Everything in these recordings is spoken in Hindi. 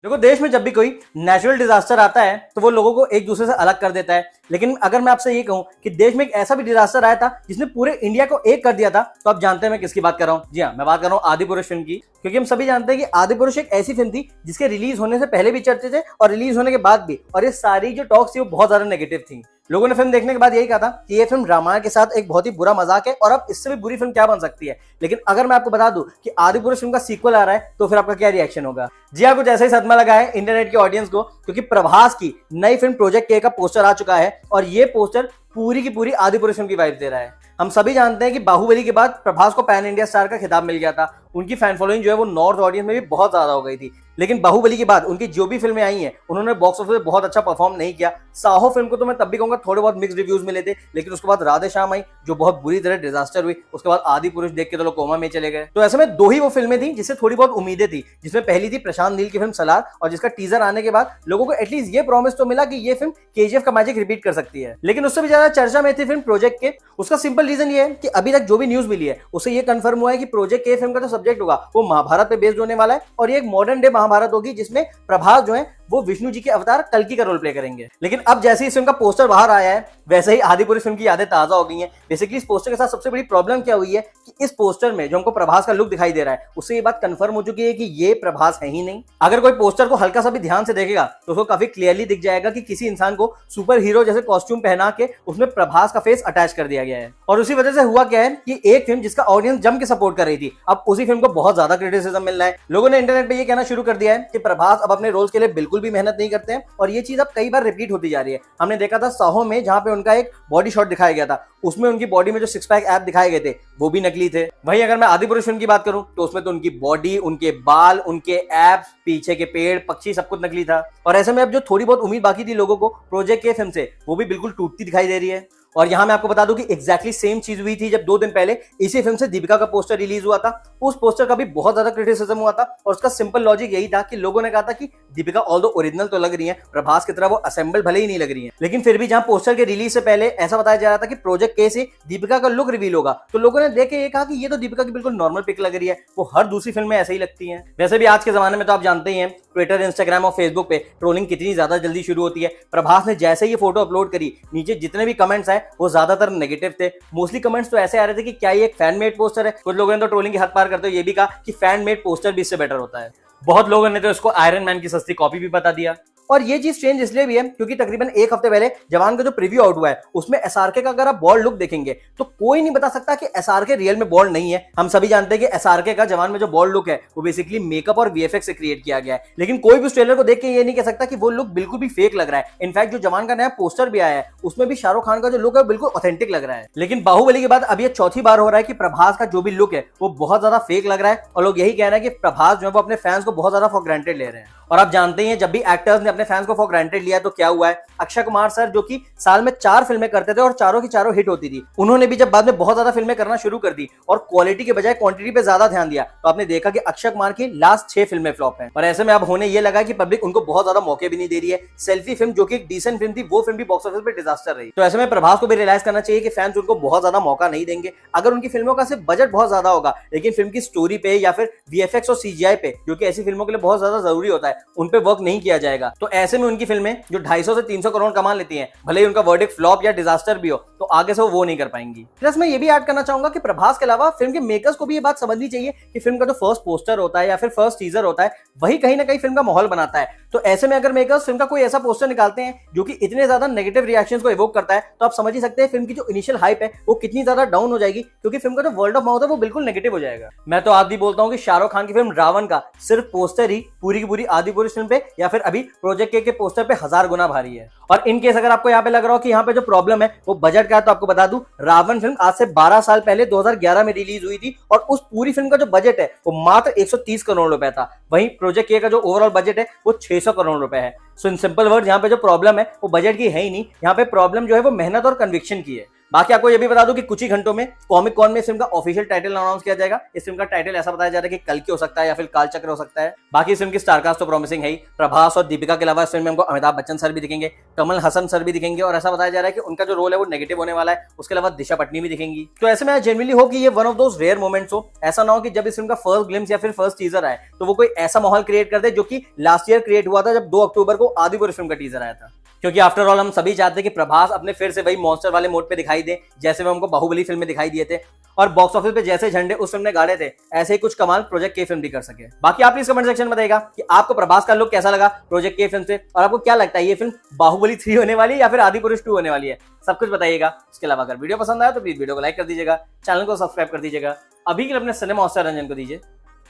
देखो, देश में जब भी कोई नेचुरल डिजास्टर आता है तो वो लोगों को एक दूसरे से अलग कर देता है। लेकिन अगर मैं आपसे ये कहूं कि देश में एक ऐसा भी डिजास्टर आया था जिसने पूरे इंडिया को एक कर दिया था, तो आप जानते हैं मैं किसकी बात कर रहा हूं। जी हाँ, मैं बात कर रहा हूं आदिपुरुष फिल्म की। क्योंकि हम सभी जानते हैं कि आदिपुरुष एक ऐसी फिल्म थी जिसके रिलीज होने से पहले भी चर्चे थे और रिलीज होने के बाद भी, और ये सारी जो टॉक्स थी वो बहुत ज्यादा नेगेटिव थी। लोगों ने फिल्म देखने के बाद यही कहा था कि ये फिल्म रामायण के साथ एक बहुत ही बुरा मजाक है और अब इससे भी बुरी फिल्म क्या बन सकती है। लेकिन अगर मैं आपको बता दूं कि आदिपुरुष फिल्म का सीक्वल आ रहा है तो फिर आपका क्या रिएक्शन होगा? जी हाँ, कुछ ऐसा ही सदमा लगा है इंटरनेट की ऑडियंस को, क्योंकि प्रभास की नई फिल्म प्रोजेक्ट के का पोस्टर आ चुका है और ये पोस्टर पूरी की पूरी आदिपुरुष फिल्म की वाइब दे रहा है। हम सभी जानते हैं कि बाहुबली के बाद प्रभास को पैन इंडिया स्टार का खिताब मिल गया था। उनकी फैन फॉलोइंग जो है वो नॉर्थ ऑडियंस में भी बहुत ज्यादा हो गई थी। लेकिन बाहुबली के बाद उनकी जो भी फिल्में आई हैं उन्होंने बॉक्स ऑफिस में बहुत अच्छा परफॉर्म नहीं किया। साहो फिल्म को तो मैं तब भी कहूंगा थोड़े बहुत मिक्स रिव्यूज मिले थे, लेकिन उसके बाद राधे श्याम आई जो बहुत बुरी तरह डिजास्टर हुई। उसके बाद आदिपुरुष देख के तो लोग कोमा में चले गए। तो ऐसे में दो ही वो फिल्में थी जिससे थोड़ी बहुत उम्मीदें थी, जिसमें पहली थी प्रशांत नील की फिल्म सलार, और जिसका टीजर आने के बाद लोगों को एटलीस्ट ये प्रॉमिस तो मिला कि ये फिल्म केजीएफ का मैजिक रिपीट कर सकती है। लेकिन उससे भी ज्यादा चर्चा में थी फिल्म प्रोजेक्ट के। उसका सिंपल रीजन ये है कि अभी तक जो भी न्यूज मिली है उससे ये कंफर्म हुआ है कि प्रोजेक्ट के फिल्म का जो सब्जेक्ट होगा वो महाभारत पे बेस्ड होने वाला है और ये एक मॉडर्न डे महाभारत होगी जिसमें प्रभास जो है वो विष्णु जी के अवतार कल्कि का रोल प्ले करेंगे। लेकिन अब जैसे ही इस फिल्म का पोस्टर बाहर आया है वैसे ही आदिपुरुष फिल्म की यादें ताजा हो गई हैं। बेसिकली इस पोस्टर के साथ सबसे बड़ी प्रॉब्लम क्या हुई है कि इस पोस्टर में जो हमको प्रभास का लुक दिखाई दे रहा है उससे ये बात कंफर्म हो चुकी है कि ये प्रभास है ही नहीं। अगर कोई पोस्टर को हल्का सा भी ध्यान से देखेगा तो उसको काफी क्लियरली दिख जाएगा कि किसी इंसान को सुपर हीरो जैसे कॉस्ट्यूम पहना के उसमें प्रभास का फेस अटैच कर दिया गया है। और उसी वजह से हुआ क्या है कि एक फिल्म जिसका ऑडियंस जम के सपोर्ट कर रही थी, अब उसी फिल्म को बहुत ज्यादा क्रिटिसिज्म मिल रहा है। लोगों ने इंटरनेट पे ये कहना शुरू कर दिया है कि प्रभास अब अपने रोल्स के लिए बिल्कुल भी मेहनत नहीं करते हैं और ये चीज अब कई बार रिपीट होती जा रही है। हमने देखा था साहो में जहां पे उनका एक बॉडी शॉट दिखाया गया था, उसमें उनकी बॉडी में जो सिक्स पैक ऐप दिखाए गए थे वो भी नकली थे। वहीं अगर मैं आदिपुरुष फिल्म की बात करूं तो उसमें तो उनकी बॉडी, उनके बाल, उनके एप्स, पीछे के पेड़, पक्षी सब कुछ नकली था। और ऐसे में अब जो थोड़ी बहुत उम्मीद बाकी थी लोगों को प्रोजेक्ट के फिल्म से वो भी बिल्कुल टूटती दिखाई दे रही है। और यहां मैं आपको बता दूं कि एग्जैक्टली सेम चीज हुई थी जब 2 दिन पहले इसी फिल्म से दीपिका का पोस्टर रिलीज हुआ था। उस पोस्टर का भी बहुत ज्यादा क्रिटिसिज्म हुआ था और उसका सिंपल लॉजिक यही था कि लोगों ने कहा था कि दीपिका ऑल्दो ओरिजिनल तो लग रही है, प्रभास की तरह वो असेंबल भले ही नहीं लग रही है। लेकिन फिर भी जहां पोस्टर के रिलीज से पहले ऐसा बताया जा रहा था कि प्रोजेक्ट के से दीपिका का लुक रिवील होगा, तो लोगों ने देख के ये कहा कि ये तो दीपिका की बिल्कुल नॉर्मल पिक लग रही है, वो हर दूसरी फिल्म में ऐसे ही लगती है। वैसे भी आज के जमाने में तो आप जानते ही हैं ट्विटर, इंस्टाग्राम और फेसबुक पे ट्रोलिंग कितनी ज्यादा जल्दी शुरू होती है। प्रभास ने जैसे ये फोटो अपलोड करी, नीचे जितने भी कमेंट्स आए वो ज्यादातर नेगेटिव थे। मोस्टली कमेंट्स तो ऐसे आ रहे थे कि क्या ये एक फैन मेड पोस्टर है। कुछ लोगों ने तो ट्रोलिंग की हद पार करते हुए ये भी कहा कि फैन मेड पोस्टर भी इससे बेटर होता है। बहुत लोगों ने तो इसको आयरन मैन की सस्ती कॉपी भी बता दिया। और ये चीज स्ट्रेंज इसलिए भी है क्योंकि तकरीबन 1 हफ्ते पहले जवान का जो प्रीव्यू आउट हुआ है उसमें एसआरके का अगर आप बॉल्ड लुक देखेंगे तो कोई नहीं बता सकता कि एसआरके रियल में बॉल्ड नहीं है। हम सभी जानते हैं कि एसआरके का जवान में जो बॉल्ड लुक है वो बेसिकली मेकअप और वीएफएक्स से क्रिएट किया गया है। लेकिन कोई भी उस ट्रेलर को देख के ये नहीं कह सकता कि वो लुक बिल्कुल भी फेक लग रहा है। इनफैक्ट जो जवान का नया पोस्टर भी आया है उसमें भी शाहरुख खान का जो लुक है बिल्कुल ऑथेंटिक लग रहा है। लेकिन बाहुबली के बाद अब ये चौथी बार हो रहा है कि प्रभास का जो भी लुक है वो बहुत ज्यादा फेक लग रहा है और लोग यही कह रहे हैं कि प्रभास जो है वो अपने फैंस को बहुत ज्यादा फॉर ग्रांटेड ले रहे हैं। और आप जानते ही हैं जब भी एक्टर्स ने अपने फैंस को फॉर ग्रांटेड लिया तो क्या हुआ है। अक्षय कुमार सर जो कि साल में 4 फिल्में करते थे और चारों की चारों हिट होती थी, उन्होंने भी जब बाद में बहुत ज्यादा फिल्में करना शुरू कर दी और क्वालिटी के बजाय क्वांटिटी पे ज्यादा ध्यान दिया तो आपने देखा कि अक्षय कुमार की लास्ट 6 फिल्में फ्लॉप हैं। और ऐसे में अब होने ये लगा कि पब्लिक उनको बहुत ज्यादा मौके भी नहीं दे रही है। सेल्फी फिल्म जो कि एक डिसेंट फिल्म थी वो फिल्म भी बॉक्स ऑफिस पे डिजास्टर रही। तो ऐसे में प्रभास को भी रियलाइज करना चाहिए कि फैंस उनको बहुत ज्यादा मौका नहीं देंगे। अगर उनकी फिल्मों का सिर्फ बजट बहुत ज्यादा होगा लेकिन फिल्म की स्टोरी पे या फिर वीएफएक्स और सीजीआई पे, जो कि ऐसी फिल्मों के लिए बहुत ज्यादा जरूरी होता है, उन पे वर्क नहीं किया जाएगा तो ऐसे में उनकी फिल्में जो 250 से 300 करोड़ कमा लेती हैं, भले ही उनका वर्डिक्ट फ्लॉप या डिजास्टर भी हो, तो आगे से वो नहीं कर पाएंगी। प्लस मैं ये भी ऐड करना चाहूंगा कि प्रभास के अलावा फिल्म के मेकर्स को भी ये बात समझनी चाहिए कि फिल्म का जो फर्स्ट पोस्टर होता है या फिर फर्स्ट टीजर होता है वही कहीं ना कहीं फिल्म का माहौल बनाता है। तो ऐसे में अगर मेकर्स फिल्म का कोई ऐसा पोस्टर निकालते हैं जो कि इतने ज्यादा नेगेटिव रिएक्शंस को इवोक करता है तो आप समझ ही सकते हैं फिल्म की जो इनिशियल हाइप है वो कितनी ज्यादा डाउन हो जाएगी, क्योंकि फिल्म का जो वर्ड ऑफ माउथ है वो बिल्कुल नेगेटिव हो जाएगा। मैं तो आज भी बोलता हूं कि शाहरुख खान की फिल्म रावण का सिर्फ पोस्टर ही पूरी की पूरी आदिपुरुष फिल्म पे या फिर अभी प्रोजेक्ट के पोस्टर पे 1000 गुना भारी है। और इन केस अगर आपको यहाँ पे लग रहा हो कि यहाँ पे जो प्रॉब्लम है वो बजट का है तो आपको बता दूं रावण फिल्म आज से 12 साल पहले 2011 में रिलीज हुई थी और उस पूरी फिल्म का जो बजट है वो मात्र 130 करोड़ रुपए था। वहीं प्रोजेक्ट के का जो ओवरऑल बजट है वो 600 करोड़ रुपए है। सो इन सिंपल वर्ड यहाँ पे जो प्रॉब्लम है वो बजट की है ही नहीं, यहाँ पे प्रॉब्लम जो है वो मेहनत और कन्विक्शन की है। बाकी आपको ये भी बता दूं कि कुछ ही घंटों में कॉमिक कॉन में इस फिल्म का ऑफिशियल टाइटल अनाउंस किया जाएगा। इस फिल्म का टाइटल ऐसा बताया जा रहा है कि कल की हो सकता है या फिर काल चक्र हो सकता है। बाकी इस फिल्म की स्टारकास्ट तो प्रॉमिसिंग है ही। प्रभास और दीपिका के अलावा इस फिल्म में हमको अमिताभ बच्चन सर भी दिखेंगे, कमल हसन सर भी दिखेंगे और ऐसा बताया जा रहा है कि उनका जो रोल है वो नेगेटिव होने वाला है। उसके अलावा दिशा पटनी भी दिखेंगी। तो ऐसे में जेन्युइनली हो कि ये one of those rare moments हो। ऐसा ना हो कि जब इस फिल्म का फर्स्ट ग्लिम्स या फिर फर्स्ट टीजर आए तो वो कोई ऐसा माहौल क्रिएट कर दे जो कि लास्ट ईयर क्रिएट हुआ था जब 2 अक्टूबर को आदिपुरुष फिल्म का टीजर आया था। क्योंकि आफ्टर ऑल हम सभी चाहते हैं कि प्रभास अपने फिर से वही मॉन्स्टर वाले मोड पे दिखाई दे जैसे वो हमको बाहुबली फिल्म में दिखाई दिए थे और बॉक्स ऑफिस पे जैसे झंडे उस फिल्म ने गाड़े थे ऐसे ही कुछ कमाल प्रोजेक्ट के फिल्म भी कर सके। बाकी आप प्लीज कमेंट सेक्शन में बताइएगा कि आपको प्रभास का लुक कैसा लगा प्रोजेक्ट के फिल्म से और आपको क्या लगता है ये फिल्म बाहुबली 3 होने वाली है या फिर आदिपुरुष 2 होने वाली है, सब कुछ बताइएगा। इसके अलावा अगर वीडियो पसंद आया तो प्लीज वीडियो को लाइक कर दीजिएगा, चैनल को सब्सक्राइब कर दीजिएगा। अभी के लिए अपने सिनेमा हॉस्टल रंजन को दीजिए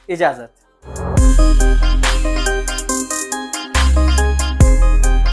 इजाजत।